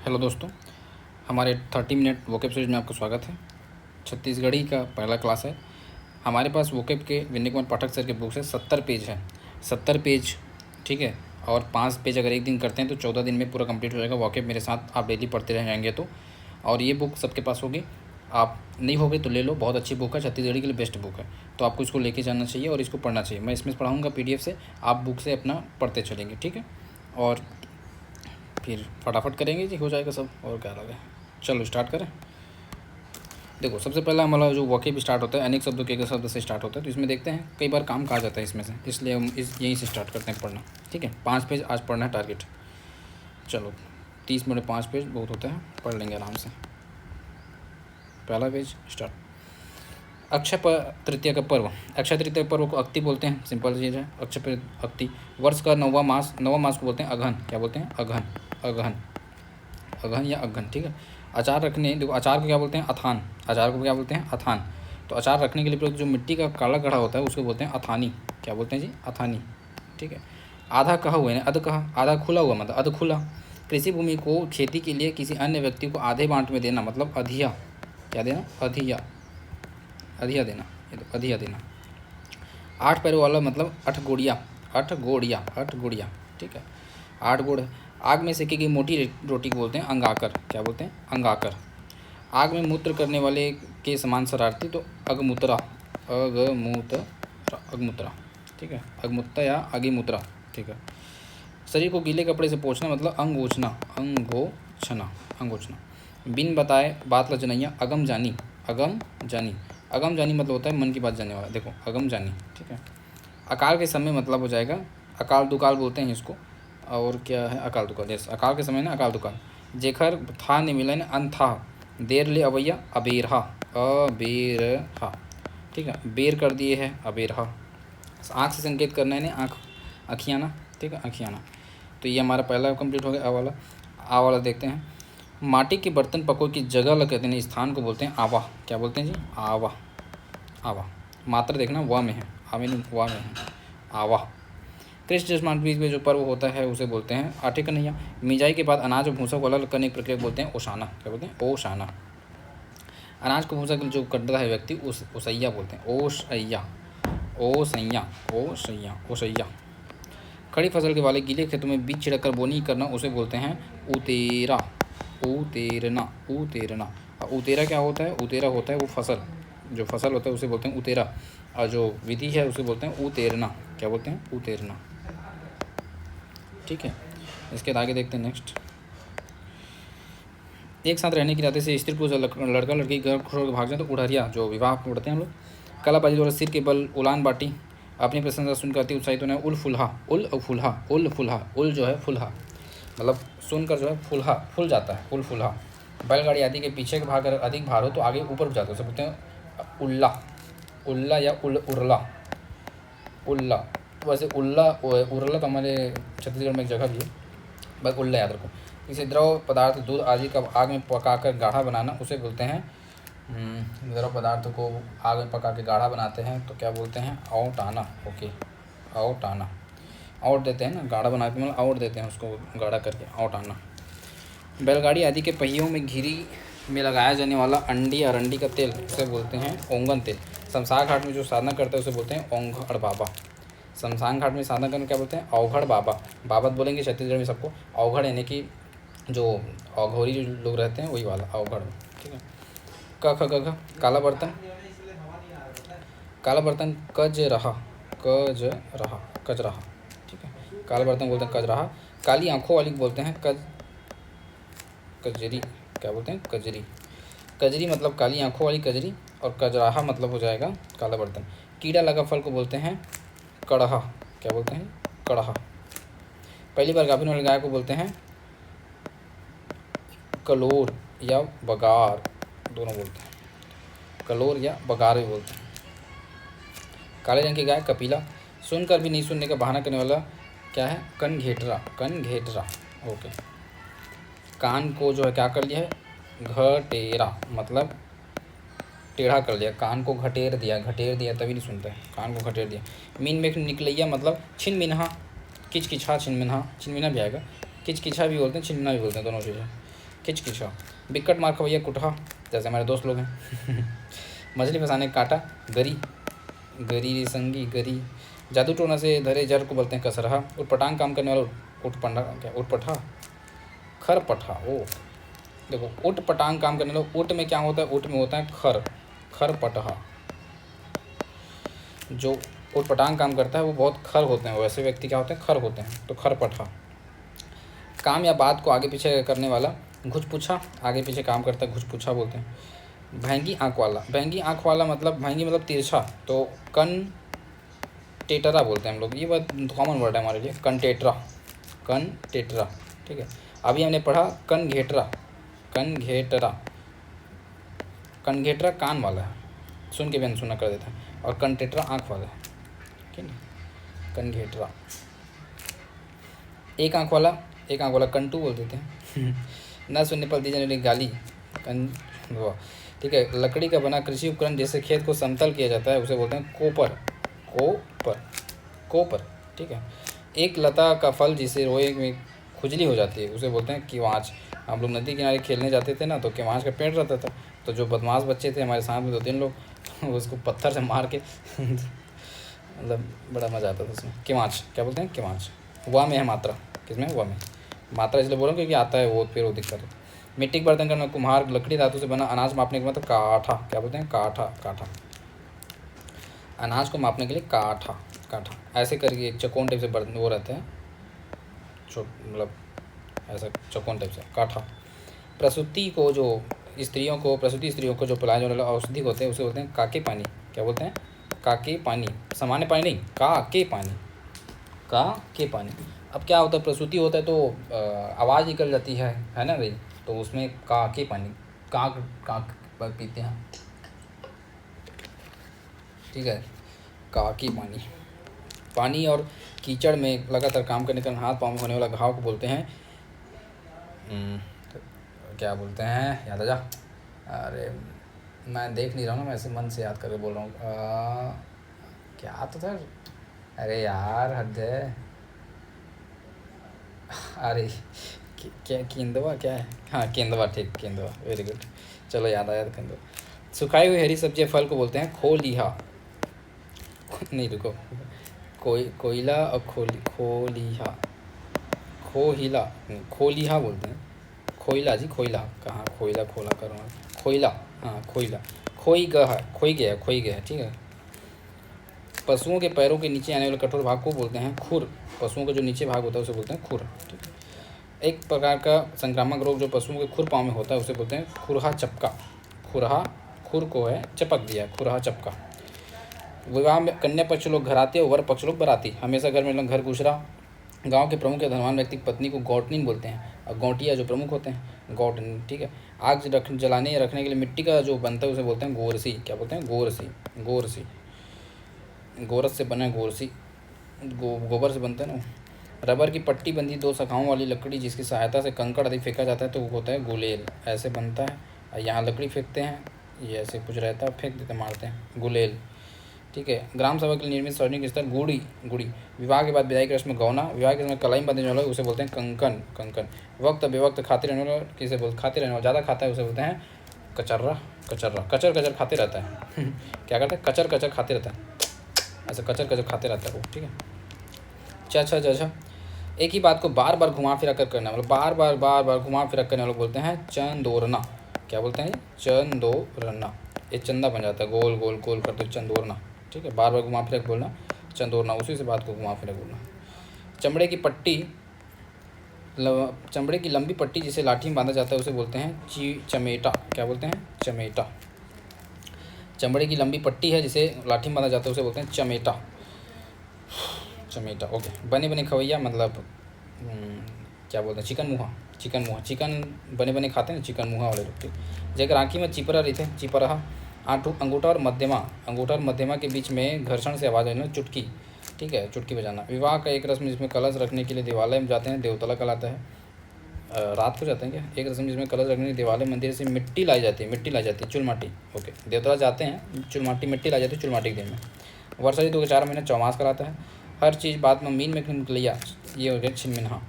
Hello दोस्तों, हमारे 30 minute vocab series में आपका स्वागत है। छत्तीसगढ़ी का पहला क्लास है। हमारे पास वोकेब के विनय कुमार पाठक सर के बुक से 70 पेज है। 70 पेज, ठीक है। और 5 पेज अगर एक दिन करते हैं तो 14 दिन में पूरा कंप्लीट हो जाएगा। वोकेब मेरे साथ आप डेली पढ़ते रह जाएंगे तो। और ये बुक सबके पास होगी। आप नहीं होगे तो ले लो, बहुत अच्छी बुक है, छत्तीसगढ़ी के लिए बेस्ट बुक है। तो आपको इसको लेके जाना चाहिए और इसको पढ़ना चाहिए। मैं इसमें पढ़ाऊँगा PDF से, आप बुक से अपना पढ़ते चलेंगे, ठीक है। और फिर फटाफट करेंगे जी, हो जाएगा सब। और क्या लगे, चलो स्टार्ट करें। देखो, सबसे पहला हमारा जो वोकेब स्टार्ट होता है अनेक शब्दों के एक शब्द से स्टार्ट होता है। तो इसमें देखते हैं कई बार काम कहा जाता है इसमें से, इसलिए हम यहीं से स्टार्ट करते हैं पढ़ना, ठीक है। 5 पेज आज पढ़ना है टारगेट। चलो 30 मिनट 5 पेज बहुत होता है, पढ़ लेंगे आराम से। पहला पेज स्टार्ट। अक्षय तृतीया का पर्व। अक्षय तृतीया पर्व को अक्ति बोलते हैं, सिंपल चीज़ है। अक्षय अक्ति। वर्ष का 9वां मास को बोलते हैं अगहन। क्या बोलते हैं? अगहन। अगहन, अगहन या अगहन, ठीक है। अचार रखने, देखो अचार को क्या बोलते हैं? अथान। अचार को क्या बोलते हैं? अथान। तो अचार रखने के लिए प्रयुक्त जो मिट्टी का काला घड़ा होता है उसको बोलते हैं अथानी। क्या बोलते हैं जी? अथानी, ठीक है। आधा कहा हुआ है ना, अध कहा, आधा खुला हुआ मतलब अध खुला। कृषि भूमि को खेती के लिए किसी अन्य व्यक्ति को आधे बांट में देना मतलब अधिया। क्या देना? अधिया, अधिया देना, ये तो अधिया देना। 8 पैरों वाला मतलब अठगोड़िया, अठगोड़िया, अठगोड़िया, ठीक है। 8 गुड़। आग में सेकी गई मोटी रोटी को बोलते हैं अंगाकर। क्या बोलते हैं? अंगाकर। आग में मूत्र करने वाले के समान शरारती तो अगमुत्रा, अगमुत्रा, अगमुत्रा, ठीक है। अगमुत्ता या अगिमुत्रा, ठीक है। शरीर को गीले कपड़े से पोंछना मतलब अंगोछना, अंगोछना, अंगोछना। बिन बताए बात लजनैया अगम जानी, अगम जानी। अगम जानी मतलब होता है मन की बात जानने वाला। देखो अगम जानी, ठीक है। अकाल के समय मतलब हो जाएगा अकाल दुकाल बोलते हैं इसको। और क्या है? अकाल दुकाल। जैसे अकाल के समय ना अकाल दुकाल। जेखर था ने मिला ने अन था, देर ले अवैया अबेरहा, अबेरहा, ठीक है। बेर कर दिए है अबेरहा। आँख से संकेत करना है ना, आँख, अखियाना, ठीक है, अखियाना। तो ये हमारा पहला कंप्लीट हो गया। आ वाला देखते हैं। माटी के बर्तन पको की जगह लग कहते हैं, स्थान को बोलते हैं आवा। क्या बोलते हैं जी? आवा, आवा। मात्र देखना व में है, आवे नहीं, व में है, आवा। कृष्ण जन्माष्टमी बीच में जो पर्व होता है उसे बोलते हैं आटे कन्हैया। मिजाई के बाद अनाज और भूसा को अलग करने की प्रक्रिया को बोलते हैं ओसाना। क्या बोलते हैं? ओसाना। अनाज को भूसा जो करता है व्यक्ति उस ओसैया बोलते हैं, ओसैया, ओसैया, ओसैया, ओसैया। खड़ी फसल के वाले गीले खेतों में बीज छिड़क कर बोनी करना उसे बोलते हैं उतेरा, उतेरना, उतेरना। उतेरा क्या होता है? उतेरा होता है वो फसल, जो फसल होता है उसे बोलते हैं उतेरा। और जो विधि है उसे बोलते हैं उतेरना। क्या बोलते हैं? उतेरना, ठीक है। इसके आगे देखते हैं नेक्स्ट। एक साथ रहने की इरादे से स्त्री पुरुष लड़का लड़की घर छोड़ के भाग जाए तो उड़हरिया, जो विवाह पढ़ते हैं हम लोग। कलाबाजी द्वारा सिर के बल उलान बाटी। अपनी प्रशंसा सुनकर अति उत्साहित होना है उल फुलहा, उल फुलहा, उल फुलहा। उल जो है फुलहा मतलब सुनकर जो है फुलहा, फुल जाता है, उल फुलहा। बैलगाड़ी आदि के पीछे के भाग अगर अधिक भार हो तो आगे ऊपर उठ जाता है, उसे बोलते हैं उल्ला, उल्ला या उर्ला, उल्ला। वैसे उल्ला उर्ला तो हमारे छत्तीसगढ़ में एक जगह भी है, बस उल्ला याद रखो। इसे द्रव पदार्थ दूध आदि का आग में पकाकर गाढ़ा बनाना उसे बोलते हैं द्रव पदार्थ को आग में पका के गाढ़ा बनाते हैं तो क्या बोलते हैं? औटाना। ओके, औटाना। औट देते हैं ना, गाढ़ा बना के मतलब औट देते हैं उसको गाढ़ा करके, औटाना। बैलगाड़ी आदि के पहियों में घिरी में लगाया जाने वाला अंडी या रंडी का तेल उसे बोलते हैं ओंगन तेल। शमशान घाट में जो साधना करते हैं उसे बोलते हैं ओंघड़ बाबा। शमशान घाट में साधना करने क्या बोलते हैं? अवघड़ बाबा। बाबत बोलेंगे छत्तीसगढ़ में सबको। अवघड़ यानी कि जो अघोरी जो लोग रहते हैं वही वाला अवघड़, ठीक है। क ख ग घ। काला बर्तन, काला बर्तन कज रहा, कज रहा, कज रहा, ठीक है। काला बर्तन बोलते हैं कज रहा। काली आंखों वाली बोलते हैं कजरी। क्या बोलते हैं? कजरी। कजरी मतलब काली आंखों वाली कजरी। और कजराहा मतलब हो जाएगा काला बर्तन। कीड़ा लगा फल को बोलते हैं कड़हा। क्या बोलते हैं? कड़हा। पहली बार गाभिन वाली गाय को बोलते हैं कलोर या बगार, दोनों बोलते हैं, कलोर या बगार भी बोलते हैं। काले रंग की गाय कपिला। सुनकर भी नहीं सुनने का बहाना करने वाला क्या है? कनघेटरा, कनघेटरा, ओके। कान को जो है क्या कर लिया है? घटेरा मतलब टेढ़ा कर लिया, कान को घटेर दिया, घटेर दिया तभी नहीं सुनता है, कान को घटेर दिया। मीन में निकलैया मतलब छिन मिनहा, किचकिछा, छिन मिनहा, छिन मिनहा भी आएगा, किचकिछा भी बोलते हैं, छिन मिनहा भी बोलते हैं, दोनों चीज़ें। खिच खिचा। बिकट मार खवैया कुटहा, जैसे हमारे दोस्त लोग हैं। मछली फंसाने का कांटा, गरी, गरी संगी गरी। जादू टोना से धरे जर को बोलते हैं कसरहा। उटपटांग काम करने वाला उठपंडा, क्या उठपठा, खरपठा। ओ देखो, उटपटांग काम करने वाला, उट में क्या होता है, उट में होता है खर, खरपटहा। जो उटपटांग काम करता है वो बहुत खर होते हैं, वैसे व्यक्ति क्या होते हैं, खर होते हैं, तो खरपठा। काम या बात को आगे पीछे करने वाला, घुचपुछा, आगे पीछे काम करता है, घुचपुछा बोलते हैं। भैंगी आँख वाला, भैंगी आँख वाला मतलब, भैंगी मतलब तिरछा, तो कन टेटरा बोलते हैं हम लोग, ये बहुत कॉमन वर्ड है हमारे लिए, कन टेटरा, कन टेटरा। ठीक है, अभी हमने पढ़ा कन घेटरा, कन घेटरा। कन घेटरा कान वाला है, सुन के भी अनसुना कर देता है, और कन टेटरा आँख वाला है। ठीक है, कन घेटरा। एक आँख वाला कंटू बोल देते हैं। न सुनने पर दी जाने वाली गाली, कन वो। ठीक है, लकड़ी का बना कृषि उपकरण जैसे खेत को समतल किया जाता है उसे बोलते हैं कोपर, कोपर, कोपर। ठीक है, एक लता का फल जिसे रोए में खुजली हो जाती है उसे बोलते हैं किवांच। हम लोग नदी किनारे खेलने जाते थे ना, तो किवांच का पेड़ रहता था, तो जो बदमाश बच्चे थे हमारे साथ में 2-3 लोग, उसको पत्थर से मार के मतलब बड़ा मज़ा आता था उसमें। किवांच क्या बोलते हैं, किवांच। वाह में है मात्रा, किसमें, वाह में मात्रा इसलिए बोल रहा हूँ क्योंकि आता है वो, फिर वो दिक्कत है। मिट्टी के बर्तन करना, कुम्हार, लकड़ी धातु से बना अनाज मापने के मतलब काठा, क्या बोलते हैं, काठा, काठा। अनाज को मापने के लिए काठा, काठा। ऐसे करके एक चौकोन टाइप से बर्तन वो रहते हैं, मतलब ऐसा चौकोन टाइप से, काठा। प्रसूति को जो प्रसूति स्त्रियों को जो पिलाए जाने वाले औषधि होते हैं उसे बोलते हैं काके पानी, क्या बोलते हैं, काके पानी। सामान्य पानी नहीं, काके पानी, काके पानी। अब क्या होता है, प्रसूति होता है तो आवाज़ निकल जाती है ना भाई, तो उसमें काके पानी, काक काक पीते हैं। ठीक है, काके पानी। पानी और कीचड़ में लगातार काम करने के कारण हाथ पाँव में होने वाला घाव को बोलते हैं क्या बोलते हैं, याद आ जा। अरे मैं देख नहीं रहा हूँ ना, मैं ऐसे मन से याद करके बोल रहा हूँ। क्या तो था, अरे यार हद है। अरे क्या, केंदवा क्या है, हाँ केंदवा, ठीक, केंदवा, वेरी गुड, चलो याद आया केंदवा। सुखाई हुई हरी सब्जी फल को बोलते हैं खोलिहा। नहीं रुको, कोयला और खोलिहा, खोहिला, खोलिहा बोलते हैं, खोइला जी, खोइला कहाँ, खोइला खोला करो, खोइला, हाँ खोइला। खोई गया, खोई गया। ठीक है, पशुओं के पैरों के नीचे आने वाले कठोर भाग को बोलते हैं खुर। पशुओं का जो नीचे भाग होता है उसे बोलते हैं खुर। ठीक है, एक प्रकार का संक्रामक रोग जो पशुओं के खुर पाँव में होता है उसे बोलते हैं खुरहा चपका। खुरहा, खुर को है चपक दिया, खुरहा चपका। विवाह में कन्या पक्ष लोग घर आते हैं, वर पक्ष लोग बराती। हमेशा घर में घर घुसरा। गांव के प्रमुख या धनवान व्यक्ति की पत्नी को गौटनीन बोलते हैं, और गौटिया जो प्रमुख होते हैं, गौटनीन। ठीक है, आग जलाने या रखने के लिए मिट्टी का जो बनता है उसे बोलते हैं गोरसी, क्या बोलते हैं, गोरसी, गोरसी। गोरस से बना है गोरसी, गोबर से बनता है ना। रबर की पट्टी बंधी 2 शाखाओं वाली लकड़ी जिसकी सहायता से कंकड़ आदि फेंका जाता है तो वो होता है गुलेल, ऐसे बनता है। और यहाँ लकड़ी फेंकते हैं, ये ऐसे कुछ रहता है, फेंक देते, मारते हैं, गुलेल। ठीक है, ग्राम सभा के लिए निर्मित सार्वजनिक स्थल गुड़ी, गुड़ी। विवाह के बाद विदाई की रस्म गौना। विवाह के समय कलाई बांधने वाला उसे बोलते हैं कंकन, कंकन। वक्त बेवक्त खाते रहने वाला किसे बोलते, खाते रहने वाला, ज़्यादा खाता है उसे बोलते हैं कचर्रा, कचर्रा, कचर कचर खाते रहता है। क्या करता है, कचर कचर खाते रहता है, ऐसे कचर कचर खाते रहता है वो। ठीक है, अच्छा, एक ही बात को बार बार घुमा फिरा कर करना, मतलब बार बार घुमा फिरा करने वाले बोलते हैं चंदोरना। क्या बोलते हैं, चंदोरना। ये चंदा बन जाता है, गोल गोल गोल करते चंदोरना। ठीक है, बार बार घुमा फिरा बोलना चंदोरना, उसी से बात को घुमा फिरा बोलना। चमड़े की पट्टी, चमड़े की लंबी पट्टी जिसे लाठी में बांधा जाता है उसे बोलते हैं चमेटा। क्या बोलते हैं, चमेटा। चमड़े की लंबी पट्टी है जिसे लाठी में बांधा जाता है उसे बोलते हैं चमेटा, चमेटा। ओके, बने बने खवैया मतलब क्या बोलते हैं, चिकन मुहा, चिकन मुहा, चिकन बने बने खाते हैं, चिकन मुहा वाले लोग। जगह आँखी में चिपरा रही थे, चिपरा। अंगूठा और मध्यमा के बीच में घर्षण से आवाज़ आना, चुटकी। ठीक है, चुटकी बजाना। विवाह का एक रस्म जिसमें कलश रखने के लिए देवालय में जाते हैं, देवतला कहलाता है। रात को जाते हैं क्या, एक रस्म जिसमें कलश रखने के लिए देवालय मंदिर से मिट्टी लाई जाती है, चुलमाटी। ओके, देवतला जाते हैं, चुलमाटी मिट्टी लाई जाती है, चुलमाटी के दिन में। वर्षा ऋतु के 4 महीने चौमास कराता है। हर चीज़ बात में मीन में निकलिया, ये हो गया छिनमिनहा।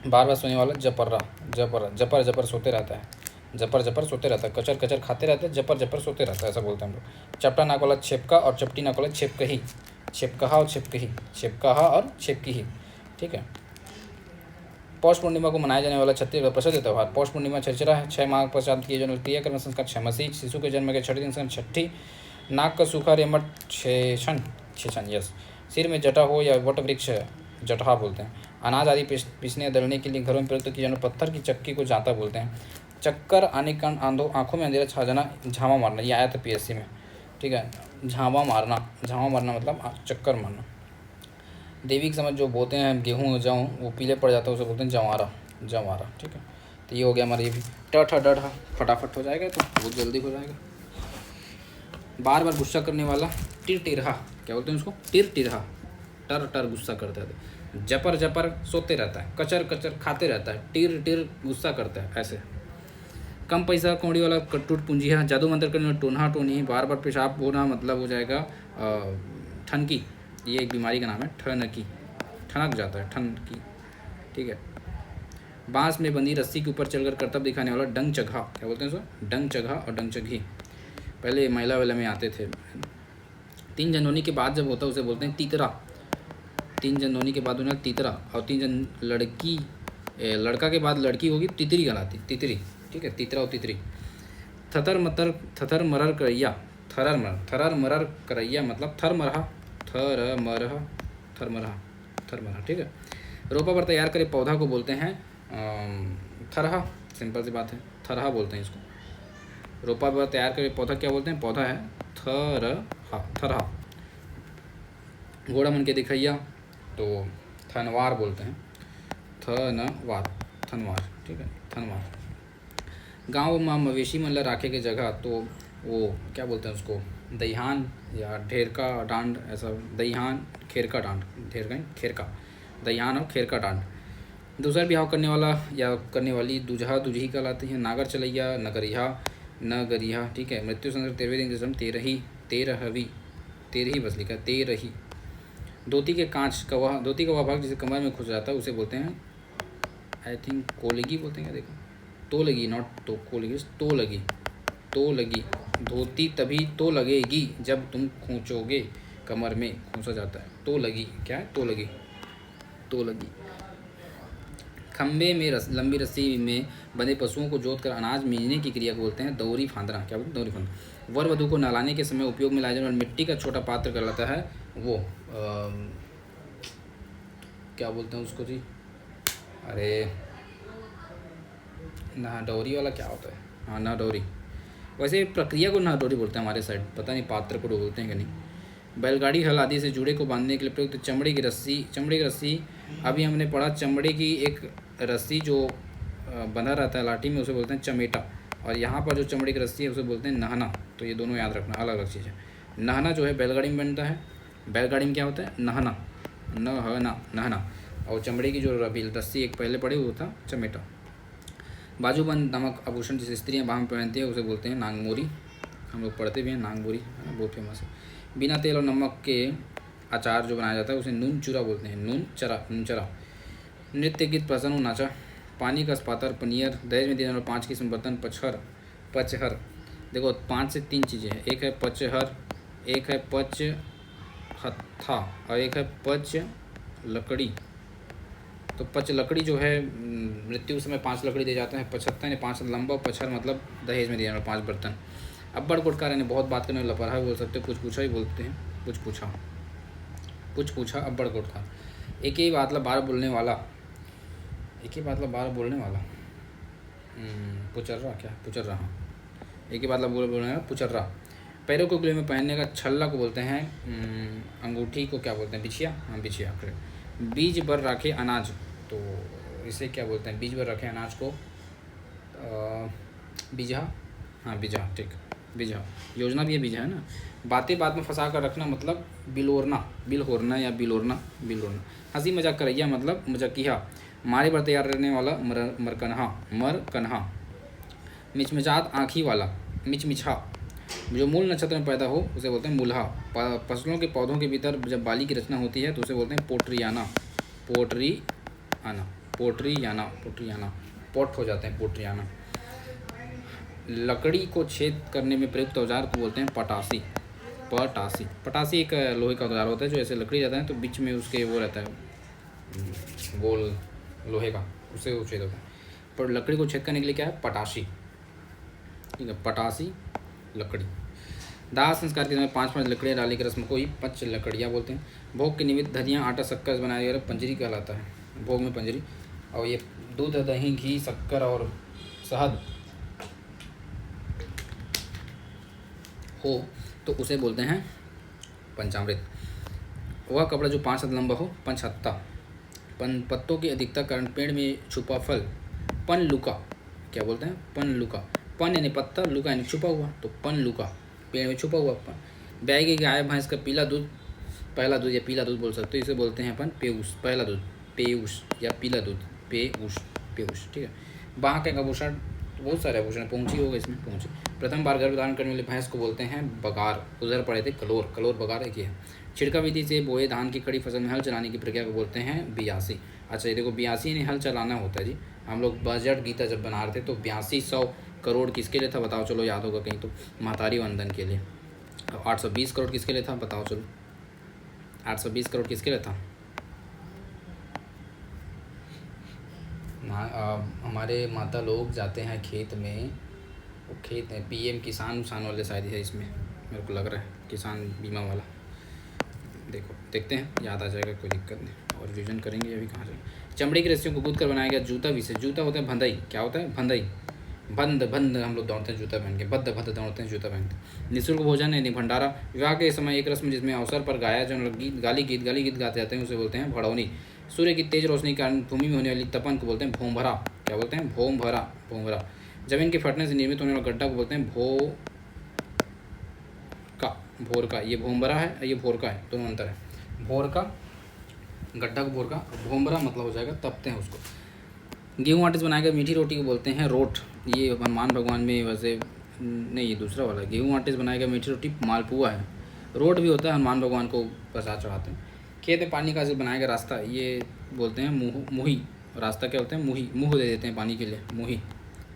बार बार सोने वाला जपर्रा, जपर जपर जपर सोते रहता है, जपर जपर सोते रहता है, कचर कचर खाते रहते हैं, जपर जपर सोते रहता है, ऐसा बोलते हैं हम लोग। चपटा नाक वाला छेपका और चपटी नाक वाला छेपकही, छेपकहा और छेपकही, छेपकहा और छेपकी, ठीक है। पौष पूर्णिमा को मनाया जाने वाला छत्तीसगढ़ प्रसिद्ध त्यौहार। पौष पूर्णिमा छेरछेरा है। 6 माह पश्चात किए जाने क्रियाकर्म संस्कार छमसी। शिशु के जन्म के छठे दिन संस्कार छठी। नाक का सूखा रेमट छेछन, छेछन यस। सिर में जटा हो या वट वृक्ष जटहा बोलते हैं। अनाज आदि पीसने या दलने के लिए घरों में प्रयुक्त किए जाने पत्थर की चक्की को जाता बोलते हैं। चक्कर आने के कारण आंखों में अंधेरा छा जाना, झामा मारना, ये आया था PSC में, ठीक है। झामा मारना, झामा मारना मतलब चक्कर मारना। देवी के समय जो बोते हैं गेहूँ जौ, वो पीले पड़ जाता है, उसे बोलते हैं जवारा, जवारा, ठीक है। तो ये हो गया हमारा, ये भी ट ठ ड ढ फटाफट हो जाएगा, तो बहुत जल्दी हो जाएगा। बार बार गुस्सा करने वाला टिर टिरहा, क्या बोलते हैं उसको, टिर टिरहा, टर टर गुस्सा करता है। जपर जपर सोते रहता है, कचर कचर खाते रहता है, टिर टिर गुस्सा करता है, ऐसे। कम पैसा कौड़ी वाला कटूट पूंजी है। जादू मंत्र करने वाला टोन्हा टोनी। बार बार पेशाब होना मतलब हो जाएगा ठनकी, ये एक बीमारी का नाम है, ठनकी, ठनक जाता है, ठनकी, ठीक है। बांस में बंधी रस्सी के ऊपर चलकर करतब दिखाने वाला डंग चघा, क्या बोलते हैं उसको, डंग चघा और डंग चघी, पहले महिला वाला में आते थे। 3 जनवरी के बाद जब होता है उसे बोलते हैं तीतरा, 3 जनवरी के बाद उन्हें तीतरा, और 3 लड़की लड़का के बाद लड़की होगी तितरी कहलाती, तितरी, ठीक है, तीतरा और तितरी। थतर मतर, थथर मरर करैया, थरर मरर करैया मतलब थर मरहा, थर मरहा, थर मरहा, थर मरहा, ठीक है। रोपा पर तैयार करे पौधा को बोलते हैं थरहा, सिंपल सी बात है, थरहा बोलते हैं इसको। रोपा पर तैयार करे पौधा क्या बोलते हैं, पौधा है थरहा, थरहा। घोड़ा मन के दिखैया तो थनवार बोलते हैं, थनवार, थनवार, ठीक है, थनवार। गाँव में मवेशी मन ला राखे के जगह तो वो क्या बोलते हैं उसको, दईहान या ढेरका डांड, ऐसा, दईहान खेरका डांड, ढेरका खेरका, दईहान और खेरका डांड। दूसरा ब्याह करने वाला या करने वाली दूल्हा दूल्ही कहलाती है। नागर चलैया, नगरिया, नगरिया, ठीक है। मृत्यु संस्कार 13वें दिन के जन्म तेरही, तेरहवी, तेरही बस लिखा, तेरही। धोती के कांच का वह, धोती का वह भाग जिसे कमर में घुस जाता है उसे बोलते हैं, आई थिंक कोलगी बोलते हैं, क्या देखो, तो लगी, नॉट तो कोलगी, तो लगी, तो लगी। धोती तभी तो लगेगी जब तुम खींचोगे, कमर में खोसा जाता है, तो लगी, क्या है, तो लगी, तो लगी। खंबे में लंबी रस्सी में बंधे पशुओं को जोत कर अनाज मीजने की क्रिया को बोलते हैं दौरी फांदना, क्या बोलते हैं, दौरी फांदना। वर वधु को नहलाने के समय उपयोग में लाए जाने वाले मिट्टी का छोटा पात्र कहलाता है वो क्या बोलते हैं उसको जी, अरे नहडोरी वाला क्या होता है, हाँ नहडोरी। वैसे प्रक्रिया को नहडोरी बोलते हैं हमारे साइड, पता नहीं पात्र को बोलते हैं कि नहीं। बैलगाड़ी हल आदि से जुड़े को बांधने के लिए प्रयुक्त चमड़े की रस्सी, चमड़े की रस्सी, अभी हमने पढ़ा चमड़े की एक रस्सी जो बंधा रहता है लाठी में, उसे बोलते हैं चमेटा, और यहाँ पर जो चमड़े की रस्सी है उसे बोलते हैं नहना। तो ये दोनों याद रखना, अलग अलग चीज़ है। नहना जो है बैलगाड़ी में बनता है, बैलगाड़ी में क्या होता है, नहना, नहना, नहना। और चमड़े की जो रस्सी एक पहले पड़ी वो था चमेटा। बाजूबंद नामक आभूषण जिसे स्त्रियाँ बाह में पहनती है उसे बोलते हैं नांगमोरी, हम लोग पढ़ते भी हैं नांगमोरी, है ना, बहुत फेमस है। बिना तेल और नमक के अचार जो बनाया जाता है उसे नून चूरा बोलते हैं, नून चरा, नून चरा। नृत्य गीत प्रसन्न नाचा। पानी का स्पातर, पनीर। दहेज में देने वाले 5 किस्म बर्तन, पचहर, पचहर। देखो 5 से 3 चीज़ें हैं, एक है पचहर, एक है पच हत्था और एक है पच लकड़ी। तो पच लकड़ी जो है मृत्यु समय 5 लकड़ी दे जाते हैं, 75 ने 5 लंबा, पचहर मतलब दहेज में दिए जाने वाले 5 बर्तन। अब्बड़ गुटकार ने बहुत बात करने वाला, लपरहा भी बोल सकते हैं, कुछ पूछा भी बोलते हैं, कुछ पूछा, कुछ पूछा, अब्बड़ गुटकार। एक ही बात बार बोलने वाला, एक ही बात बार बोलने वाला, पुचर्रा, क्या पुचर्रा, हाँ, एक ही बात बोलने वाला पुचर्रा। पैरों को गले में पहनने का छल्ला को बोलते हैं, अंगूठी को क्या बोलते हैं, बिछिया, हाँ बिछिया। बीज भर रखे अनाज, तो इसे क्या बोलते हैं, बीज भर रखे अनाज को बीजा, हाँ बीजा, ठीक, बीजा। योजना भी है बीजा, है ना। बातें बात में फंसा कर रखना मतलब बिलोरना, बिलहोरना या बिलोरना, बिलोरना। हंसी मजाक करैया मतलब मजाकिया। मारे पर तैयार रहने वाला मरकन्हा, मरकन्हा। मिचमिचात आँखी वाला, मिचमिछा। जो मूल नक्षत्र में पैदा हो उसे बोलते हैं मूल्हा। फसलों के पौधों के भीतर जब बाली की रचना होती है तो उसे बोलते हैं पोट्रियाना, पोट्री आना, पोट्रियाना, पोट्रियाना, पोट हो जाते हैं, पोट्रियाना। लकड़ी को छेद करने में प्रयुक्त औजार को बोलते हैं पटासी, पटासी। पटासी एक लोहे का औजार होता है जो ऐसे लकड़ी जाता है तो बीच में उसके वो रहता है गोल लोहे का, उससे वो छेद होता है। पर लकड़ी को छेद करने के लिए क्या है? पटासी, ठीक है, पटासी लकड़ी। दाह संस्कार के समय 5 लकड़ियाँ डाली की रस्म को ही पंच लकड़ियाँ बोलते हैं। भोग के निमित्त धनिया आटा शक्कर से बनाया गया पंजरी कहलाता है, भोग में पंजरी। और ये दूध दही घी शक्कर और शहद हो तो उसे बोलते हैं पंचामृत। वह कपड़ा जो 5 हाथ लंबा हो पंचहत्ता। पत्तों की अधिकता कारण पेड़ में छुपा फल पन लुका, क्या बोलते हैं? पन लुका। पन यानी पत्ता, लुका यानी छुपा हुआ, तो पन लुका, पेड़ में छुपा हुआ पन। ब्याई की गाय भैंस का पीला दूध, पहला दूध या पीला दूध बोल सकते हो, इसे बोलते हैं अपन पेयूस, पहला दूध, पेयूस या पीला दूध, पेयूस, पेयूस, ठीक है। बाह के आभूषण, बहुत सारे आभूषण, पहुंची होगा इसमें, पहुंची। प्रथम बार गर्भ धारण करने वाले भैंस को बोलते हैं बगार, उधर पड़े थे कलोर, कलोर बगार एक ही है। छिड़का विधि से बोए धान की खड़ी फसल में हल चलाने की प्रक्रिया को बोलते हैं बियासी। अच्छा ये देखो, बियासी यानी हल चलाना होता है जी। हम लोग बजट गीता जब बना रहे थे तो 8200 करोड़ किसके लिए था बताओ, चलो याद होगा कहीं तो, महतारी वंदन के लिए। 820 करोड़ किसके लिए था बताओ चलो, 820 करोड़ किसके लिए था? हमारे माता लोग जाते हैं खेत में, वो खेत है पीएम किसान उसान वाले शायद है इसमें, मेरे को लग रहा है किसान बीमा वाला। देखो देखते हैं, याद आ जाएगा, कोई दिक्कत नहीं, और रिविजन करेंगे। अभी कहाँ जाएंगे? चमड़े की रस्सियों को गूंथ कर बनाया गया जूता विशेष। जूता होता है भंदई, क्या होता है? भंदई, बंद बंद हम लोग दौड़ते हैं जूता पहन के, बद्ध बद्ध दौड़ते हैं जूता पहन के। निःशुल्क भोजन यानी भंडारा। विवाह के समय एक रस्म जिसमें अवसर पर गाया जो गीत, गाली गीत गाते जाते हैं उसे बोलते हैं भड़ौनी। सूर्य की तेज रोशनी के कारण भूमि में होने वाली तपन को बोलते हैं भोंभरा, क्या बोलते हैं? भोंभरा, भोंभरा। जमीन के फटने से निर्मित होने वाला गड्ढा को बोलते हैं भोर का। ये भोंभरा है, ये भोर का है, दोनों अंतर है। भोर का गड्ढा को भोर का, भोंभरा मतलब हो जाएगा तपते हैं उसको। गेहूँ आटे से बनाए गए मीठी रोटी को बोलते हैं रोट। ये हनुमान भगवान में वैसे नहीं, ये दूसरा वाला। गेहूँ आटे से बनाया गया मीठी रोटी मालपुआ है। रोट भी होता है, हनुमान भगवान को प्रसाद चढ़ाते हैं। खेत में पानी का से बनाया गया रास्ता, ये बोलते हैं मुही। रास्ता क्या होता है? मुही, मुँह दे देते हैं पानी के लिए, मुही,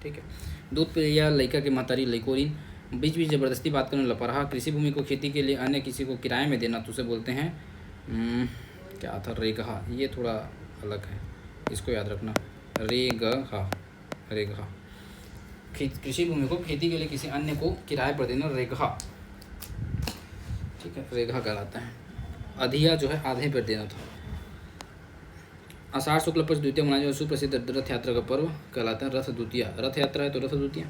ठीक है। दूध पिया लड़का के महतारी लइकोरिन। बीच बीच ज़बरदस्ती बात करने लपरहा। कृषि भूमि को खेती के लिए अन्य किसी को किराए में देना तो उसे बोलते हैं क्या था? रेगहा। ये थोड़ा अलग है, इसको याद रखना, रेगहा, रेगहा। कृषि भूमि को खेती के लिए किसी अन्य को किराए पर देना रेगहा, ठीक है, रेगहा कहलाता है। अधिया जो है आधे पर देना था। आषाढ़ शुक्ल पक्ष द्वितीय मनाया जो सुप्रसिद्ध रथ यात्रा का पर्व कहलाता है रथ द्वितीया। रथ यात्रा है तो रथ द्वितीया।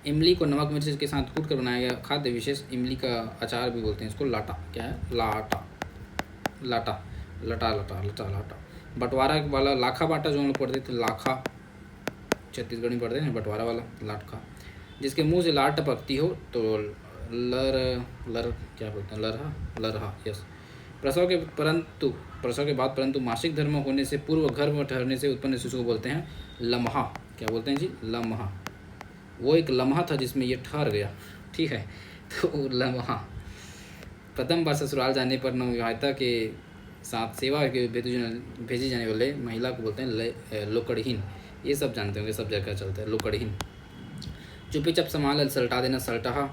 इमली को नमक मिर्च के साथ कूट कर बनाया गया खाद्य विशेष इमली का अचार भी बोलते हैं इसको। लाटा, क्या है? लाटा, लाटा, लटा, लटा, लटा, लाटा। बंटवारा वाला लाखा बाटा जो हम लोग पढ़ते थे, लाखा छत्तीसगढ़ी में पढ़ते हैं, बंटवारा वाला लाटखा। जिसके मुंह से लाट टपकती हो तो लर क्या बोलते हैं? लरहा, लरहा, यस। प्रसव के बाद परंतु मासिक धर्म होने से पूर्व गर्भ में ठहरने से उत्पन्न शिशु को बोलते हैं लम्हा। क्या बोलते हैं जी? लम्हा। वो एक लम्हा था जिसमें ये ठहर गया, ठीक है, तो लम्हा। प्रथम बार ससुराल जाने पर नवविवाहिता के साथ सेवा के भेजी जाने वाले महिला को बोलते हैं लोकड़हीन। ये सब जानते होंगे, सब जगह चलता है लोकड़हीन। चुपचाप संभाल सलटा देना, सलटाहा।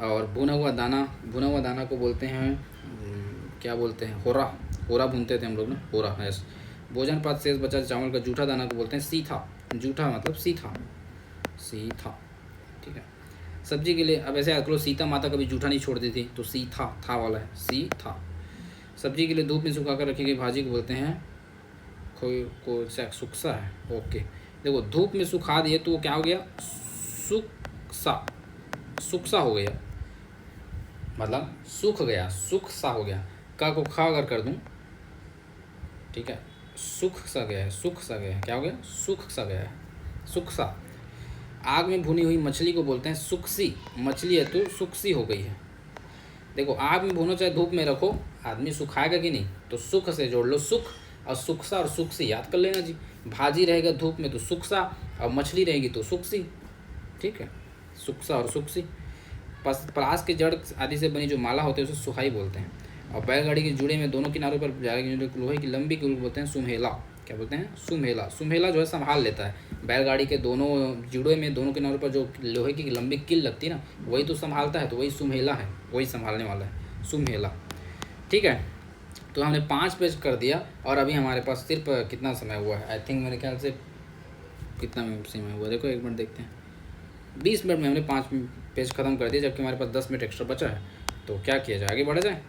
और भुना हुआ दाना को बोलते हैं क्या बोलते हैं? होरा, होरा भूनते थे हम लोग ना, होरा, यस। भोजन पात शेष बचा चावल का जूठा दाना को बोलते हैं सीथा। जूठा मतलब सीथा, सीथा, ठीक है। सब्जी के लिए अब ऐसे याद करो, सीता माता कभी जूठा नहीं छोड़ती थी, तो सीथा था वाला है, सीथा। सब्जी के लिए धूप में सुखाकर रखी गई भाजी को बोलते हैं सुक्सा है, ओके। देखो धूप में सुखा दिए तो वो क्या हो गया? सुक्सा, सुक्सा हो गया, मतलब सूख गया, सुख सा हो गया। का को खा अगर कर दूं, ठीक है, सुख सा गया है, सुख सा गया है, क्या हो गया? सुख सा गया है, सुख सा। आग में भुनी हुई मछली को बोलते हैं सुक्सी। मछली है तो सुक्सी हो गई है। देखो आग में भूनो चाहे धूप में रखो, आदमी सुखाएगा कि नहीं, तो सुख से जोड़ लो, सुख और सुक्सा और सुक्सी याद कर लेना जी। भाजी रहेगा धूप में तो सुक्सा, और मछली रहेगी तो सुक्सी, ठीक है, सुक्सा और सुक्सी। पलास के जड़ आदि से बनी जो माला होती है उसे सुहाई बोलते हैं। और बैलगाड़ी के जुड़े में दोनों किनारों पर लोहे की लंबी कुल बोलते हैं सुम्हेला। क्या बोलते हैं, सुम्हेला। सुम्हेला जो है संभाल लेता है बैलगाड़ी के दोनों जुड़े में, दोनों किनारों पर जो लोहे की लंबी कील लगती है ना, वही तो संभालता है, तो वही सुम्हेला है, वही संभालने वाला है सुम्हेला। ठीक है, तो हमने 5 पेज कर दिया और अभी हमारे पास सिर्फ कितना समय हुआ है, आई थिंक मेरे ख्याल से कितना समय हुआ, देखो एक मिनट देखते हैं, 20 मिनट में हमने 5 पेज ख़त्म कर दिया, जबकि हमारे पास 10 मिनट एक्स्ट्रा बचा है। तो क्या किया जाए, आगे बढ़ा जाए,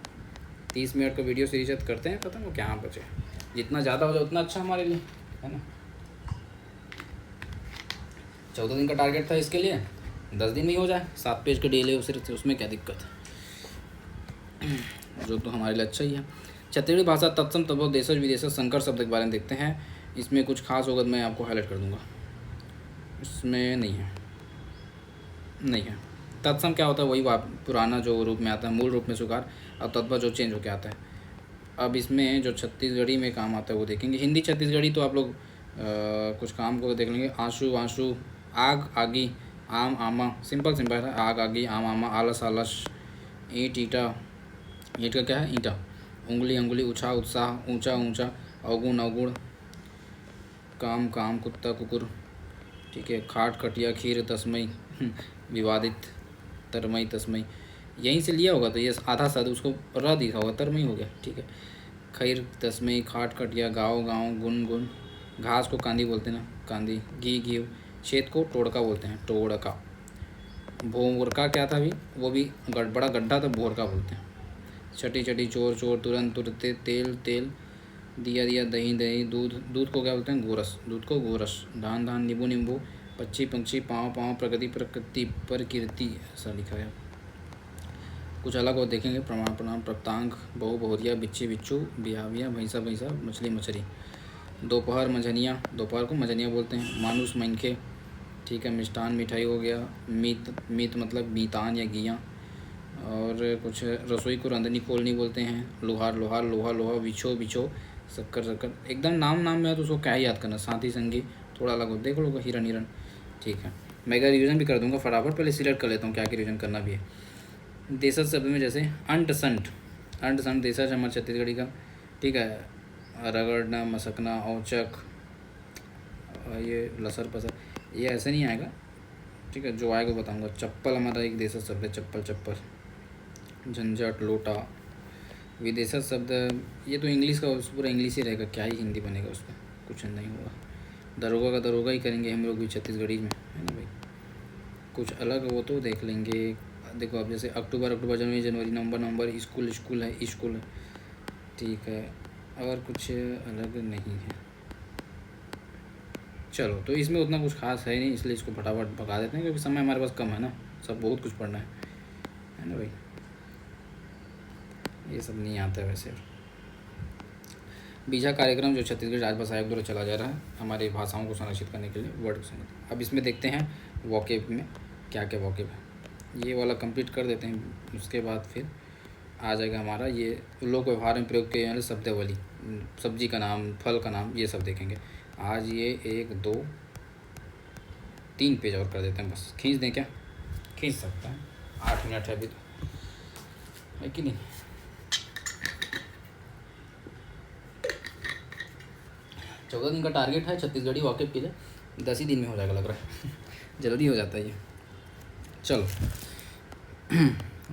30 मिनट का वीडियो सीरीज करते हैं ख़त्म, वो क्या बचे, जितना ज़्यादा हो जाए उतना अच्छा हमारे लिए, है ना। 14 दिन का टारगेट था इसके लिए, 10 दिन में ही हो जाए, 7 पेज का डेली उसमें क्या दिक्कत है, जो तो हमारे लिए अच्छा ही है। छत्तीसगढ़ी भाषा तत्सम तद्भव देशज विदेशज संकर शब्द के बारे में देखते हैं। इसमें कुछ खास होगा तो मैं आपको हाईलाइट कर दूंगा, इसमें नहीं है, नहीं है। तत्सम क्या होता है, वही पुराना जो रूप में आता है, मूल रूप में स्वीकार, और तद्भव जो चेंज होकर आता है। अब इसमें जो छत्तीसगढ़ी में काम आता है वो देखेंगे। हिंदी छत्तीसगढ़ी तो आप लोग कुछ काम को देख लेंगे। आंसू आंसू, आग आगी, आम आमा, सिंपल सिंपल है, आग आगी, आम आमा, आलस आलस, ईंट ईटा, ईंट का क्या है ईंटा, उंगली अंगुली, उत्साह उत्साह, ऊंचा ऊंचा, अवगुण अवगुण, काम काम, कुत्ता कुकुर। ठीक है, खाट खटिया, खीर तस्मई, विवादित, तरमई तस्मई, यहीं से लिया होगा तो ये आधा साध उसको र दिखा होगा, तरमई हो गया। ठीक है, खैर तस्मई, खाट खटिया, गाँव गाँव, गुन गुन, घास को कांदी बोलते हैं ना, कांदी, घी घी, छेद को टोड़का बोलते हैं, टोड़का। भोरका क्या था अभी, वो भी बड़ा गड्ढा था, भोरका बोलते हैं। चटी चटी, चोर चोर, तुरंत तुरते, तेल तेल, दिया दिया, दही दही, दूध दूध को क्या बोलते हैं, गोरस, दूध को गोरस। धान धान, नींबू नींबू, पक्षी पंक्षी, पाँव पाँव, प्रकृति प्रकृति, प्रकृति, ऐसा लिखा है। कुछ अलग और देखेंगे, प्रमाण प्रणाम, प्रप्तांग, बहु बहुरिया, बिच्छी बिच्छू, बिहाविया, भैंसा भैंसा, मछली मछली। दोपहर मझनिया, दोपहर को मझनिया बोलते हैं। मानुस मनखे, ठीक है, मिष्ठान मिठाई हो गया। मीत, मीत मतलब मीतान या घियाँ। और कुछ रसोई को रंधनी खोलनी बोलते हैं। लोहार लोहार, लोहा लोहा, बिछो बिछो, शक्कर शक्कर। एकदम नाम नाम में है तो उसको क्या ही याद करना, साथी संगी थोड़ा अलग हो, देख लो, हिरन हिरन। ठीक है, मैं एक रिवीजन भी कर दूंगा फटाफट, पहले सिलेक्ट कर लेता हूँ क्या क्या रिवीजन करना भी है। देशज शब्द में जैसे अंट संट, अंट संट देशज हमारे छत्तीसगढ़ी का। ठीक है, रगड़ना, मसकना, औचक, ये लसर पसर, ये ऐसे नहीं आएगा। ठीक है, जो आएगा बताऊँगा। चप्पल हमारा एक देशज शब्द है, चप्पल चप्पल। झंझट, लोटा, विदेशज शब्द, ये तो इंग्लिश का पूरा इंग्लिश ही रहेगा, क्या ही हिंदी बनेगा उसका, कुछ नहीं होगा। दरोगा का दरोगा ही करेंगे हम लोग भी छत्तीसगढ़ी में, है ना भाई। कुछ अलग वो तो देख लेंगे। देखो अब जैसे अक्टूबर अक्टूबर, जनवरी जनवरी, नवंबर नवंबर, स्कूल स्कूल है, स्कूल है। ठीक है, और कुछ अलग नहीं है। चलो, तो इसमें उतना कुछ खास है नहीं, इसलिए इसको फटाफट भगा देते हैं, क्योंकि समय हमारे पास कम है ना, सब बहुत कुछ पढ़ना है ना भाई। ये सब नहीं आता है वैसे। बीजा कार्यक्रम जो छत्तीसगढ़ राजभाषा आयोग द्वारा चला जा रहा है हमारी भाषाओं को संरक्षित करने के लिए, वर्ड को संरक्षित। अब इसमें देखते हैं वॉकेब में क्या क्या वॉकेब है, ये वाला कंप्लीट कर देते हैं, उसके बाद फिर आ जाएगा हमारा ये लोक व्यवहार में प्रयोग किए जाने शब्दावली, सब्जी का नाम, फल का नाम, ये सब देखेंगे आज। ये 1 2 3 पेज और कर देते हैं, बस खींच दें क्या, खींच सकता है, 8 मिनट है अभी तो, है कि नहीं। चौदह दिन का टारगेट है छत्तीसगढ़ी वाकिफ के लिए, 10 ही दिन में हो जाएगा लग रहा है जल्दी हो जाता है ये। चलो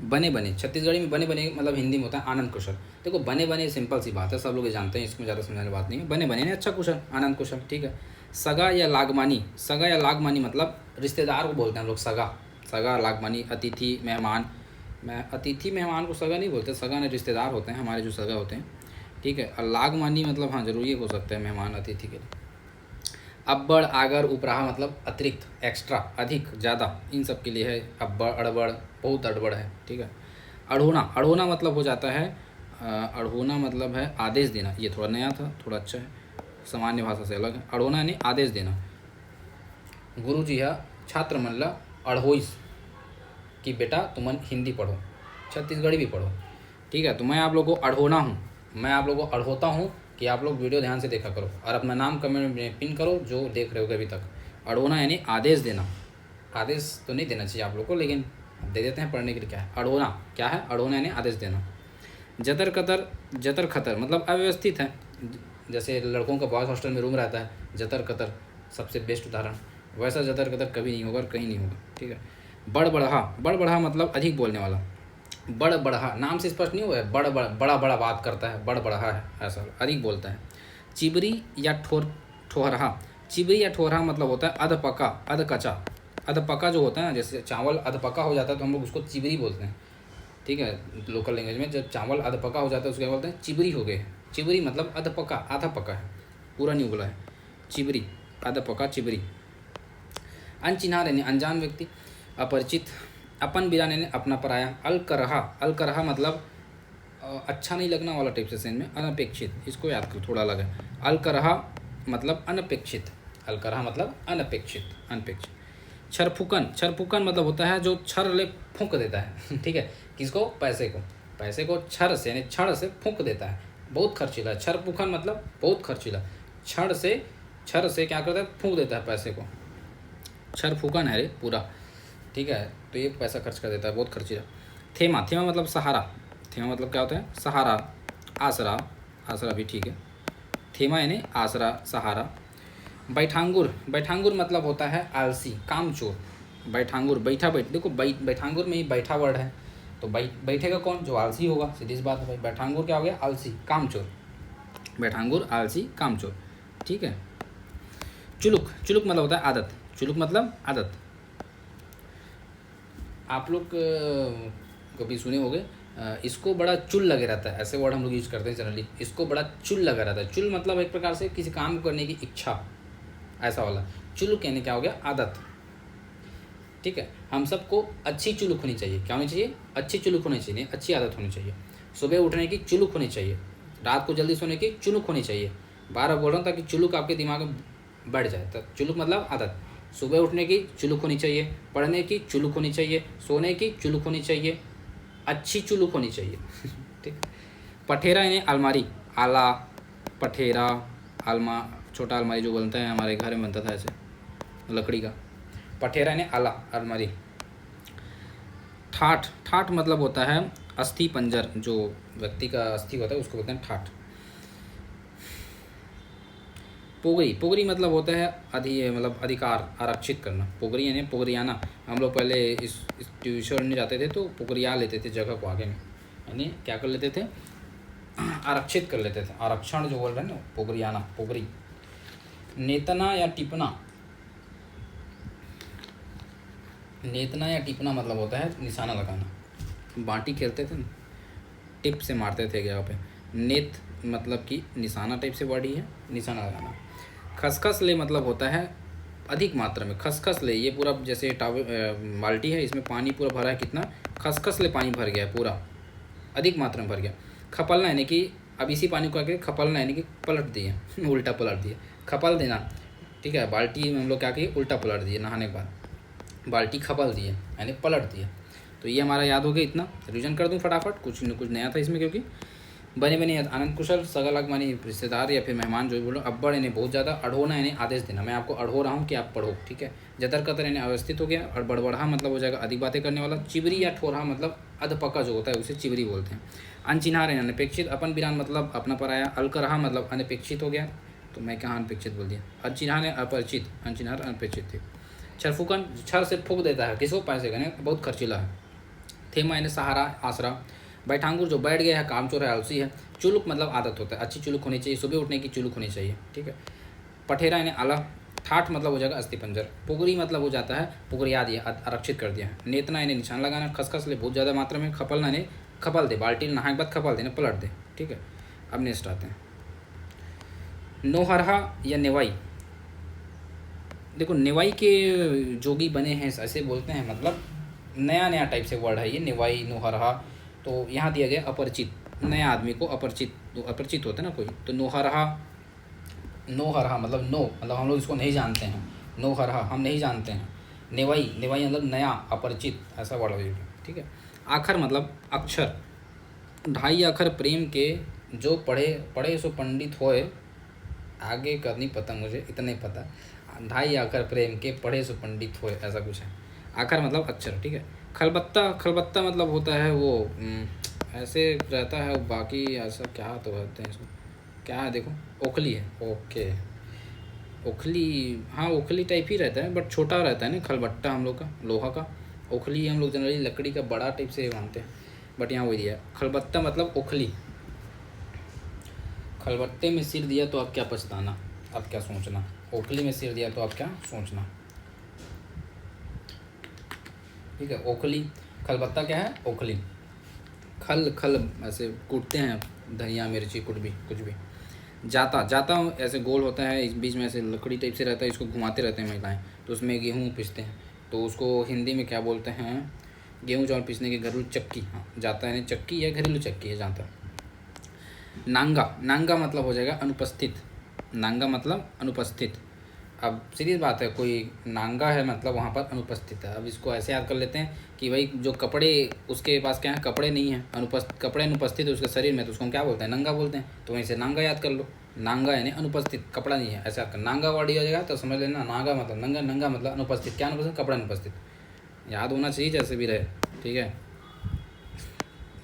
बने बने, छत्तीसगढ़ी में बने बने मतलब हिंदी में होता है आनंद कुशल। देखो बने बने सिंपल सी बात है, सब लोग ये जानते हैं, इसमें ज़्यादा समझाने बात नहीं है। बने बने ने अच्छा कुशल, आनंद कुशल। ठीक है, सगा या लागमानी, सगा या लागमानी मतलब रिश्तेदार को बोलते हैं हम लोग सगा, सगा लागमानी। अतिथि मेहमान, मैं अतिथि मेहमान को सगा नहीं बोलते, सगा ने रिश्तेदार होते हैं हमारे जो सगा होते हैं। ठीक है, और लागमानी मतलब हाँ जरूरी हो सकता है मेहमान अतिथि के लिए। अब्बड़ आगर उपराहा मतलब अतिरिक्त, एक्स्ट्रा, अधिक, ज़्यादा, इन सब के लिए है अब्बड़ अड़बड़, बहुत अड़बड़ है। ठीक है, अढ़ोना, अढ़ोना मतलब हो जाता है, अढ़ोना मतलब है आदेश देना। ये थोड़ा नया था, थोड़ा अच्छा है, सामान्य भाषा से अलग है। अढ़ोना यानी आदेश देना। गुरु जी है छात्र मन ला अढ़ोइस कि बेटा तुमन हिंदी पढ़ो, छत्तीसगढ़ी भी पढ़ो। ठीक है, तो मैं आप लोगों को अढ़ोना हूँ, मैं आप लोगों को अढ़ोता हूँ कि आप लोग वीडियो ध्यान से देखा करो और अपना नाम कमेंट में पिन करो जो देख रहे हो अभी तक। अढ़ोना यानी आदेश देना, आदेश तो नहीं देना चाहिए आप लोग को, लेकिन दे देते हैं पढ़ने के लिए। क्या है अढ़ोना, क्या है अढ़ोना यानी आदेश देना। जतर कतर, जतर खतर मतलब अव्यवस्थित है, जैसे लड़कों का बॉयज़ हॉस्टल में रूम रहता है, जतर कतर सबसे बेस्ट उदाहरण, वैसा जतर कतर कभी नहीं होगा और कहीं नहीं होगा, ठीक है। बड़ बढ़ा मतलब अधिक बोलने वाला। बड़ बढ़ा नाम से स्पष्ट नहीं हुआ है, बड़ा बड़ा बात करता है, बड़ बढ़ा है, ऐसा अधिक बोलता है। चिबरी या ठोहरहा, चिबरी या ठोहरहा मतलब होता है अध पका, अध कच्चा। अध पका जो होता है ना, जैसे चावल अध पका हो जाता है तो हम लोग उसको चिबरी बोलते हैं, ठीक है। लोकल लैंग्वेज में जब चावल अध पका हो जाता है उसको क्या बोलते हैं, चिबरी हो गए। चिबरी मतलब अध पका, आधा पका है, पूरा नहीं उबला है, चिबरी, अध पका चिबरी। अनचिन्हार यानी अनजान व्यक्ति। अपरिचित, अपन बिरान यानी अपना पराया। अलकरहा मतलब अच्छा नहीं लगना वाला टाइप से सेंस में। अनपेक्षित, इसको याद करो, थोड़ा अलग है। अलकरहा मतलब अनपेक्षित, अलकरहा मतलब अनपेक्षित। छरफुकन मतलब होता है जो छर ले फूंक देता है ठीक है, किसको, पैसे को छर से यानी छड़ से फूंक देता है, बहुत खर्चीला। छरफुकन मतलब बहुत खर्चीला, छड़ से क्या करता है, फूंक देता है पैसे को, छरफुकन है रे पूरा, ठीक है। तो ये पैसा खर्च कर देता है, बहुत खर्चीला। थेमा मतलब सहारा, थेमा मतलब क्या होता है, सहारा, आसरा भी ठीक है। थेमा यानी आसरा, सहारा। बैठांगुर मतलब होता है आलसी, कामचोर। बैठांगुर देखो बैठांगुर में ही बैठा वर्ड है, तो बैठेगा कौन, जो आलसी होगा, सीधी सी बात है भाई। बैठांगुर क्या हो गया, आलसी कामचोर, बैठांगुर आलसी कामचोर, ठीक है। चुलुक मतलब होता है आदत, चुलुक मतलब आदत। आप लोग कभी सुने होंगे, इसको बड़ा चुल लगे रहता है, ऐसे वर्ड हम लोग यूज़ करते हैं जनरली, इसको बड़ा चुल लगा रहता है। चुल मतलब एक प्रकार से किसी काम को करने की इच्छा, ऐसा वाला। चुलुक कहने क्या हो गया, आदत, ठीक है। हम सबको अच्छी चुलुक होनी चाहिए, क्या होनी चाहिए, अच्छी चुलुक होनी चाहिए, अच्छी आदत होनी चाहिए। सुबह उठने की चुलुक होनी चाहिए, रात को जल्दी सोने की चुलुक होनी चाहिए। बार बोल रहा हूँ ताकि चुलुक आपके दिमाग में बढ़ जाए। तो चुलुक मतलब आदत, सुबह उठने की चुलुक होनी चाहिए, पढ़ने की चुलुक होनी चाहिए, सोने की चुलुक होनी चाहिए, अच्छी चुलुक होनी चाहिए ठीक। पठेरा यानी अलमारी, आला, पठेरा, आलमा, छोटा अलमारी जो बनता है, हमारे घर में बनता था ऐसे लकड़ी का। पठेरा यानी आला, अलमारी। ठाठ मतलब होता है अस्थि पंजर, जो व्यक्ति का अस्थि होता है उसको बोलते हैं ठाठ। पोगरी मतलब होता है मतलब अधिकार, आरक्षित करना। पोगरी यानी पोगरियाना। हम लोग पहले इस ट्यूशन में जाते थे तो पोगरिया लेते थे जगह को आगे में, यानी क्या कर लेते थे, आरक्षित कर लेते थे, आरक्षण जो बोल रहे हैं ना, पोगरियाना, पोगरी। नेतना या टिपना मतलब होता है निशाना लगाना। बांटी खेलते थे ना, टिप से मारते थे जगह पे। नेत मतलब कि निशाना टाइप से वर्ड ही है, निशाना लगाना। खसखस ले मतलब होता है अधिक मात्रा में। खसखस ले, ये पूरा जैसे बाल्टी है, इसमें पानी पूरा भरा है, कितना, खसखस ले पानी भर गया है पूरा, अधिक मात्रा में भर गया। खपलना यानी कि अब इसी पानी को आके खपलना यानी कि पलट दिए उल्टा पलट दिए, खपल देना, ठीक है। बाल्टी में हम लोग क्या किए, उल्टा पलट दिए, नहाने के बाद बाल्टी खपल दिए यानी पलट दिए। तो ये हमारा याद हो गया, इतना रिवीजन कर दूं फटाफट, कुछ न कुछ नया था इसमें, क्योंकि बने आनंद कुशल सगलग मानी रिश्तेदार या फिर मेहमान जो भी बोलो। अब्बड़ यानी बहुत ज़्यादा, अढ़ोना यानी आदेश देना, मैं आपको अढ़ो रहा हूँ कि आप पढ़ो, ठीक है। जतर कतर यानी अवस्थित हो गया। और बड़बड़ा मतलब हो जाएगा अधिक बातें करने वाला। चिबरी या ठोरहा मतलब अधपका जो होता है उसे चिबरी बोलते हैं। अनचिन्हार यानी अनपेक्षित। अपन बिरान मतलब अपना पराया। अलकरहा मतलब अनपेक्षित हो गया, तो मैं कहाँ अनपेक्षित बोल दिया। अनचिन्हार ने अपरिचित, अनचिन्हार अनपेक्षित थे। छरफुकन छर से फूक देता है, किसको, पैसे का, बहुत खर्चीला है। थेमा यानी सहारा, आसरा। बैठांगुर जो बैठ गया है, कामचोर है, आलसी है। चुलुक मतलब आदत होता है, अच्छी चुलुक होनी चाहिए, सुबह उठने की चुलुक होनी चाहिए, ठीक है। पठेरा यानी आला। ठाठ मतलब हो जाएगा अस्थि पंजर। पुगरी मतलब हो जाता है पुगरिया दिया, आरक्षित कर दिया। नेतना यानी निशान लगाना। खसखस ले बहुत ज़्यादा मात्रा में। खपलना यानी खपल दे, बाल्टी नहाने के बाद खपल देना, पलट दे, ठीक है। अब नेक्स्ट आते हैं नोहरहा या नेवाई। देखो नेवाई के जोगी बने हैं ऐसे बोलते हैं, मतलब नया टाइप से वर्ड है ये, नेवाई, नोहरहा। तो यहाँ दिया गया अपरिचित, नया आदमी को अपरिचित होता है ना कोई, तो नोहरहा मतलब मतलब हम लोग इसको नहीं जानते हैं। नोहरहा हम नहीं जानते हैं। नेवाई मतलब नया, अपरिचित, ऐसा वर्ड हो जाएगा, ठीक है। आखर मतलब अक्षर। ढाई अक्षर प्रेम के जो पढ़े सो पंडित होए, आगे का नहीं पता मुझे, इतना ही पता। ढाई अक्षर प्रेम के पढ़े सो पंडित होए, ऐसा कुछ है। आखर मतलब अक्षर, ठीक है। खलबत्ता मतलब होता है वो ऐसे रहता है, बाकी ऐसा क्या तो कहते हैं इसको, क्या है देखो, ओखली है। ओके, ओखली, हाँ ओखली टाइप ही रहता है बट छोटा रहता है ना, खलबट्टा हम लोग का लोहा का। ओखली हम लोग जनरली लकड़ी का बड़ा टाइप से मानते हैं, बट यहाँ वही दिया है खलबत्ता मतलब ओखली। खलबट्टे में सिर दिया तो आप क्या पछताना, आप क्या सोचना। ओखली में सिर दिया तो आप क्या सोचना। ठीक है, ओखली। खलबत्ता क्या है, ओखली। खल खल ऐसे कूटते हैं, धनिया मिर्ची कुछ भी कुछ भी। जाता, जाता ऐसे गोल होता है, इस बीच में ऐसे लकड़ी टाइप से रहता है, इसको घुमाते रहते हैं महिलाएं, तो उसमें गेहूँ पीसते हैं, तो उसको हिंदी में क्या बोलते हैं, गेहूँ चावल पीसने की घरेलू चक्की। हाँ, जाता है चक्की या घरेलू चक्की है जाता। नांगा, नांगा मतलब हो जाएगा अनुपस्थित। नांगा मतलब अनुपस्थित। अब सीधी बात है, कोई नांगा है मतलब वहाँ पर अनुपस्थित है। अब इसको ऐसे याद कर लेते हैं कि भाई जो कपड़े उसके पास क्या है, कपड़े नहीं है, कपड़े अनुपस्थित है उसके शरीर में, तो उसको हम क्या बोलते हैं, नंगा बोलते हैं। तो वहीं से नांगा याद कर लो, नांगा यानी अनुपस्थित, कपड़ा नहीं है, ऐसा याद कर। नांगा वर्ड हो जाएगा तो समझ लेना, नांगा मतलब नंगा, नंगा मतलब अनुपस्थित। क्या अनुपस्थित, कपड़ा अनुपस्थित। याद होना चाहिए जैसे भी रहे, ठीक है,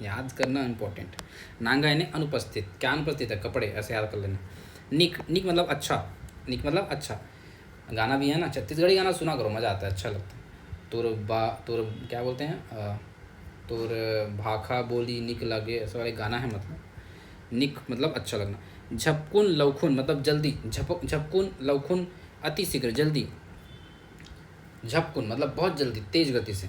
याद करना इंपॉर्टेंट। नांगा यानी अनुपस्थित, क्या अनुपस्थित है, कपड़े, ऐसे याद कर लेना। निक, निक मतलब अच्छा, निक मतलब अच्छा। गाना भी है ना, छत्तीसगढ़ी गाना सुना करो, मज़ा आता है, अच्छा लगता है। तुर क्या बोलते हैं, तुर भाखा बोली निक लगे, ऐसा वाला गाना है, मतलब निक मतलब अच्छा लगना। झपकुन लवखुन मतलब जल्दी, झपकुन लवखुन अति शीघ्र, जल्दी। झपकुन मतलब बहुत जल्दी, तेज गति से।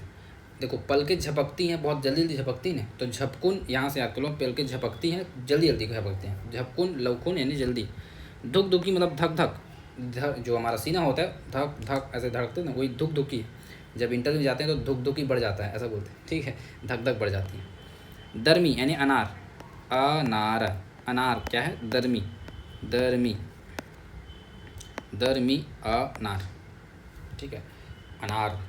देखो पलकें झपकती हैं, बहुत जल्दी जल्दी झपकती हैं, तो झपकुन यहाँ से याद कर लो, पलकें झपकती हैं, जल्दी जल्दी झपकती हैं। झपकुन लवखुन यानी जल्दी। धुक धुकी मतलब धक धक, जो हमारा सीना होता है, धक धक ऐसे धड़कते हैं ना, वही धुक धुकी। जब इंटरव्यू में जाते हैं तो धुक धुकी बढ़ जाता है, ऐसा बोलते हैं, ठीक है, धक धक बढ़ जाती है। दरमी यानी अनार, अनार, अनार क्या है, दरमी, दरमी, दरमी अनार, ठीक है। अनार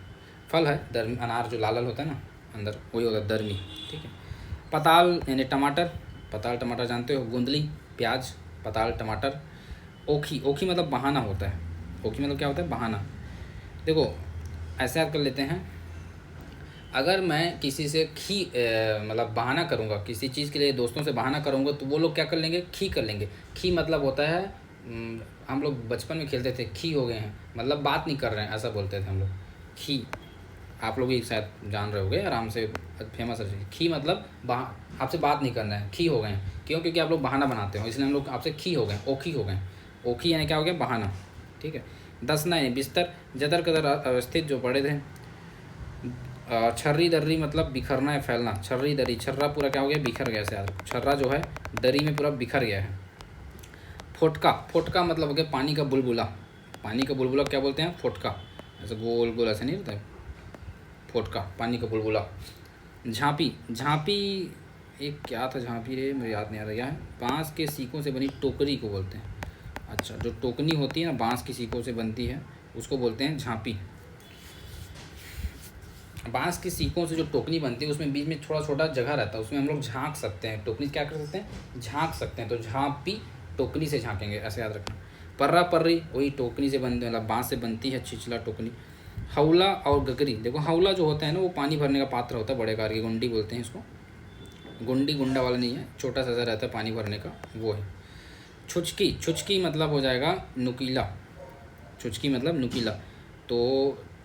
फल है, दरमी, अनार जो लाल लाल होता है ना अंदर, वही होता है दरमी, ठीक है। पताल यानी टमाटर, पताल टमाटर जानते हो। गुंदली प्याज, पताल टमाटर। ओखी, ओखी मतलब बहाना होता है। ओखी मतलब क्या होता है, बहाना। देखो ऐसे याद कर लेते हैं, अगर मैं किसी से मतलब बहाना करूँगा किसी चीज़ के लिए, दोस्तों से बहाना करूँगा, तो वो लोग क्या कर लेंगे, खी कर लेंगे। खी मतलब होता है, हम लोग बचपन में खेलते थे, खी हो गए हैं, मतलब बात नहीं कर रहे हैं, ऐसा बोलते थे हम लोग, खी। आप लोग भी शायद जान रहे होगे, आराम से, फेमस है खी मतलब आपसे बात नहीं करना है, खी हो गए हैं। क्यों, क्योंकि आप लोग बहाना बनाते हो, इसलिए हम लोग आपसे खी हो गए, ओखी हो गए। ओखी यानी क्या हो गया, बहाना, ठीक है। दसना यानी बिस्तर, जदर कदर अवस्थित जो पड़े थे। छर्री दर्री मतलब बिखरना है, फैलना। छर्री दर्री, छर्रा पूरा क्या हो गया, बिखर गया, से छर्रा जो है दरी में पूरा बिखर गया है। फोटका, फोटका मतलब हो गया पानी का बुलबुला। पानी का बुलबुला क्या बोलते हैं, फोटका, ऐसे गोल गोल ऐसे नहीं रहता है, फोटका, पानी का बुलबुला। झांपी, झांपी एक क्या था, झांपी रे मुझे याद नहीं आ रहा, क्या है, बाँस के सीकों से बनी टोकरी को बोलते हैं। अच्छा, जो टोकनी होती है ना, बाँस की सीकों से बनती है, उसको बोलते हैं झांपी। बाँस की सीकों से जो टोकनी बनती है, उसमें बीच में थोड़ा छोटा जगह रहता है, उसमें हम लोग झाँक सकते हैं, टोकनी क्या कर सकते हैं, झाँक सकते हैं। तो झाँपी, टोकनी से झाँकेंगे, ऐसे याद रखना। पर्रा पर्री वही टोकनी से बनती, मतलब बाँस से बनती है, छिछला टोकनी। हौला और गगरी, देखो हौला जो होता है ना, वो पानी भरने का पात्र होता है, बड़े कार की गुंडी बोलते हैं इसको। गुंडी गुंडा वाला नहीं है, छोटा सा रहता है पानी भरने का, वो है। छुचकी, छुचकी मतलब हो जाएगा नुकीला, छुचकी मतलब नुकीला। तो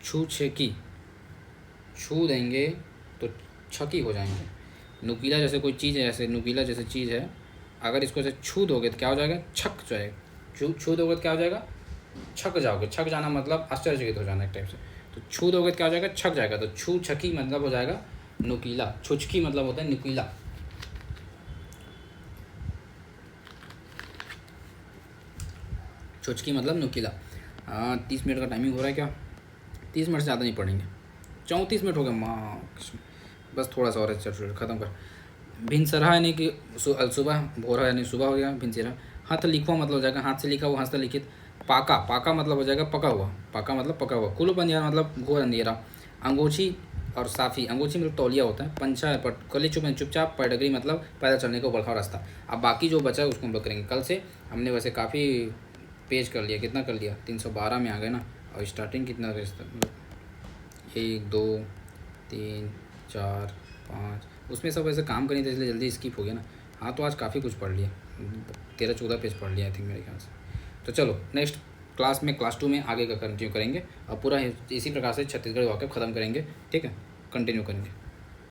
छू छेकी, छू देंगे तो छकी हो जाएंगे। नुकीला जैसे कोई चीज़ है, जैसे नुकीला जैसे चीज़ है, अगर इसको ऐसे छू दोगे तो क्या हो जाएगा, छक जाएगा। छू दोगे तो क्या हो जाएगा, छक जाओगे। छक जाना मतलब आश्चर्यचकित हो जाना एक टाइप से। तो छू दोगे तो क्या हो जाएगा, छक जाएगा। तो छू छकी मतलब हो जाएगा नुकीला। छुचकी मतलब होता है नुकीला। छुचकी मतलब नुकीला। 30 मिनट का टाइमिंग हो रहा है क्या, 30 मिनट से ज़्यादा नहीं पढ़ेंगे, 34 मिनट हो गए माँ, बस थोड़ा सा और है, चल ख़त्म कर। भिनसरा यानी कि सुबह, भोरा यानी सुबह हो गया, भिनसरा। हाथ लिखो मतलब हो जाएगा हाथ से लिखा हुआ, हस्तलिखित। पाका, पाका मतलब हो जाएगा पका हुआ, पाका मतलब पका हुआ। कुल अंधेरा मतलब घोर अंधेरा। अंगोछी और साफ़ी, अंगोछी मतलब तौलिया होता है। पंछा पट, कली चुपचाप। पैडगरी मतलब पैदल चलने का बढ़ा रास्ता। अब बाकी जो बचा है उसको हम लोग करेंगे कल से। हमने वैसे काफ़ी पेज कर लिया, कितना कर लिया, 312 में आ गए ना। और स्टार्टिंग कितना रेस्ट, मतलब 1 2 3 4 5, उसमें सब ऐसे काम करें तो इसलिए जल्दी स्किप हो गया ना। हाँ तो आज काफ़ी कुछ पढ़ लिया, 13-14 पेज पढ़ लिया आई थिंक मेरे ख्याल से। तो चलो नेक्स्ट क्लास में, क्लास 2 में आगे का कंटिन्यू करेंगे और पूरा इसी प्रकार से छत्तीसगढ़ी वाकफ ख़त्म करेंगे। ठीक है, कंटिन्यू करेंगे।